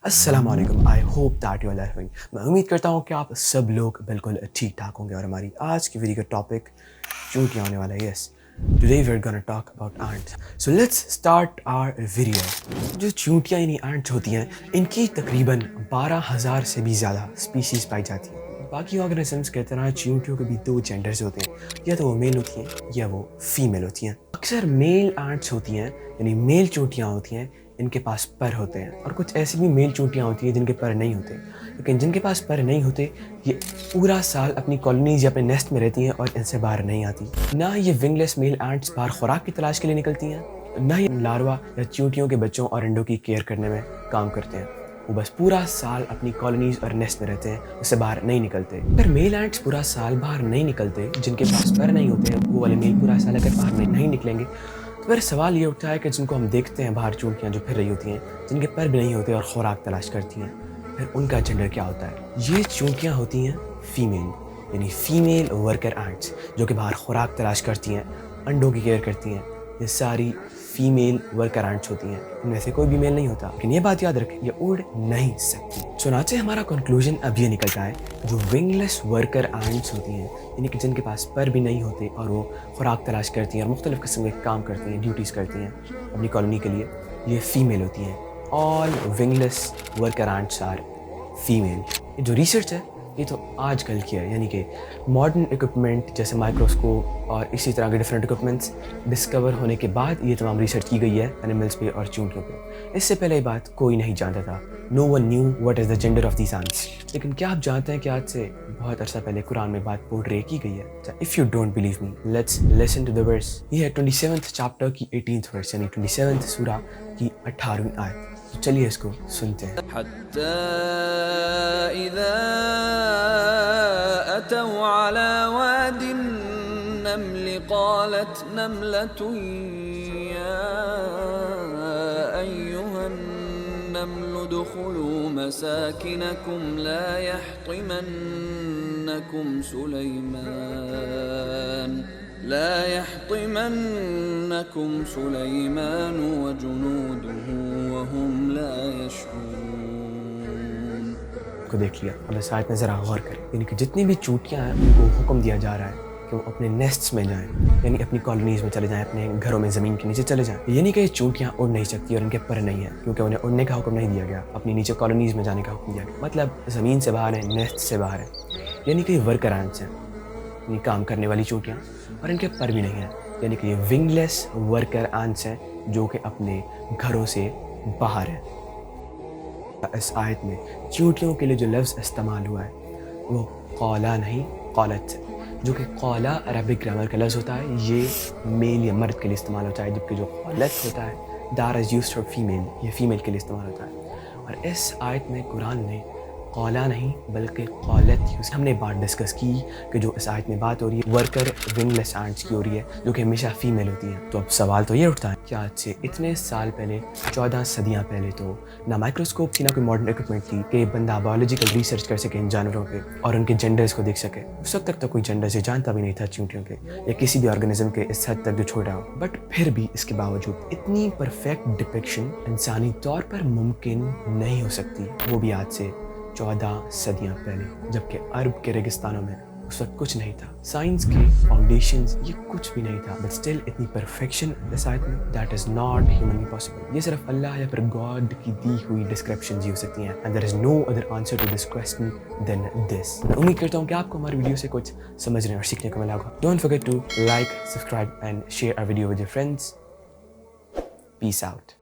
अस्सलाम वालेकुम। I hope that you are doing. मैं उम्मीद करता हूँ कि आप सब लोग बिल्कुल ठीक ठाक होंगे और हमारी आज की वीडियो का टॉपिक चूंटियाँ होने वाला है। Yes, today we are gonna talk about ants. So let's start our video. जो चूंटियाँ यानी एंट्स होती हैं, इनकी तकरीबन 12,000 से भी ज़्यादा स्पीशीज़ पाई जाती हैं। बाकी ऑर्गेनिजम्स की तरह चूंटियों के भी दो जेंडर्स होते हैं, या तो वो मेल होती हैं या वो फीमेल होती हैं। अक्सर मेल एंट्स होती हैं यानी मेल चूंटियाँ होती हैं, इनके पास पर होते हैं, और कुछ ऐसी भी मेल चूंटियाँ होती हैं जिनके पर नहीं होते। लेकिन जिनके पास पर नहीं होते ये पूरा साल अपनी कॉलोनीज या अपने नेस्ट में रहती हैं और इनसे बाहर नहीं आती। ना ये विंगलेस मेल एंट्स बाहर खुराक की तलाश के लिए निकलती हैं, ना ही लार्वा या चींटियों के बच्चों और अंडों की केयर करने में काम करते हैं। वो बस पूरा साल अपनी कॉलोनीज और नेस्ट में रहते हैं, उससे बाहर नहीं निकलते। अगर मेल एंट्स पूरा साल बाहर नहीं निकलते, जिनके पास पर नहीं होते हैं, वो वाले मेल पूरा साल अगर बाहर नहीं निकलेंगे, तो फिर सवाल ये उठता है कि जिनको हम देखते हैं बाहर चूंटियाँ जो फिर रही होती हैं, जिनके पर भी नहीं होते और खुराक तलाश करती हैं, फिर उनका जेंडर क्या होता है? ये चूंटियाँ होती हैं फीमेल, यानी फीमेल वर्कर एंट्स, जो कि बाहर खुराक तलाश करती हैं, अंडों की केयर करती हैं। ये सारी फीमेल वर्कर एंट्स होती हैं, इनमें से कोई भी मेल नहीं होता। लेकिन ये बात याद रखें, ये उड़ नहीं सकती। चुनाचे हमारा कंक्लूजन अब ये निकलता है, जो विंगलेस वर्कर एंट्स होती हैं, यानी कि जिनके पास पर भी नहीं होते और वो खुराक तलाश करती हैं और मुख्तलिफ़ किस्म के काम करती हैं, ड्यूटीज़ करती हैं अपनी कॉलोनी के लिए, ये फ़ीमेल होती हैं। All wingless worker ants are female. ये जो रिसर्च है ये तो आजकल की है, यानी कि मॉडर्न इक्विपमेंट जैसे माइक्रोस्कोप और इसी तरह के डिफरेंट इक्विपमेंट्स डिस्कवर होने के बाद ये तमाम रिसर्च की गई है एनिमल्स पे और चूंटियों पे। इससे पहले ये बात कोई नहीं जानता था। No one knew what is the gender of these ants. लेकिन क्या आप जानते हैं कि आज से बहुत अरसा पहले कुरान में बात पोर्ट्रे की गई है? If you don't believe me, let's listen to the verse. ये है 27th चैप्टर की 18th वर्स, यानी 27th सूरा की 18वीं आयत। तो चलिए इसको सुनते हैं। أتوا على واد النمل قالت نملة يا أيها النمل ادخلوا مساكنكم لا يحطمنكم سليمان وجنوده وهم لا يشعرون۔ کو دیکھ لیا، اب اس آیت میں ذرا غور کریں، یعنی کہ جتنی بھی چونٹیاں ہیں ان کو حکم دیا جا رہا ہے کہ وہ اپنے نیسٹس میں جائیں، یعنی اپنی کالونیز میں چلے جائیں، اپنے گھروں میں زمین کے نیچے چلے جائیں۔ یعنی کہ یہ چونٹیاں اڑ نہیں سکتی اور ان کے پر نہیں ہیں، کیونکہ انہیں اڑنے کا حکم نہیں دیا گیا، اپنی نیچے کالونیز میں جانے کا حکم دیا گیا۔ مطلب زمین سے باہر ہیں، نیسٹ سے باہر ہیں، یعنی کہ یہ ورکر اینٹس ہیں، یعنی کام کرنے والی چونٹیاں، اور ان کے پر بھی نہیں ہیں، یعنی کہ یہ ونگ لیس ورکر اینٹس ہیں جو کہ اپنے گھروں سے باہر ہیں۔ اس آیت میں چونٹیوں کے لیے جو لفظ استعمال ہوا ہے وہ قولا نہیں قالت، جو کہ قولا عربک گرامر کا لفظ ہوتا ہے، یہ میل یا مرد کے لیے استعمال ہوتا ہے، جبکہ جو قالت ہوتا ہے that is used for female، یہ فیمیل کے لیے استعمال ہوتا ہے۔ اور اس آیت میں قرآن نے قولا نہیں بلکہ قالت یوز۔ ہم نے بات ڈسکس کی کہ جو اس آیت میں بات ہو رہی ہے ورکر ونگلیس اینٹس کی ہو رہی ہے، جو کہ ہمیشہ فیمیل ہوتی ہیں۔ تو اب سوال تو یہ اٹھتا ہے کہ آج سے اتنے سال پہلے، 14 صدیاں پہلے، تو نہ مائکروسکوپ تھی نہ کوئی ماڈرن اکوپمنٹ تھی کہ بندہ بایولوجیکل ریسرچ کر سکے ان جانوروں پہ اور ان کے جینڈرز کو دیکھ سکے۔ اس وقت تک تو کوئی جینڈر سے جانتا بھی نہیں تھا چونٹیوں کے یا کسی بھی آرگنزم کے اس حد تک جو چھوٹا ہو۔ بٹ پھر بھی اس کے باوجود اتنی پرفیکٹ ڈپکشن انسانی طور پر ممکن نہیں ہو سکتی، وہ بھی آج سے 14 صدیاں پہلے، جبکہ عرب کے ریگستانوں میں اس وقت کچھ نہیں تھا، سائنس کے فاؤنڈیشنز یہ کچھ بھی نہیں تھا، بٹ اسٹل اتنی پرفیکشن اس آیت میں، that is not humanly possible. یہ صرف اللہ یا پھر گاڈ کی دی ہوئی ڈسکرپشنز ہی ہو سکتی ہیں، and there is no other answer to this question than this. میں امید کرتا ہوں کہ آپ کو ہماری ویڈیو سے کچھ سمجھنے اور سیکھنے کو ملا ہوگا۔ Don't forget to like, subscribe and share our video with your friends. Peace out.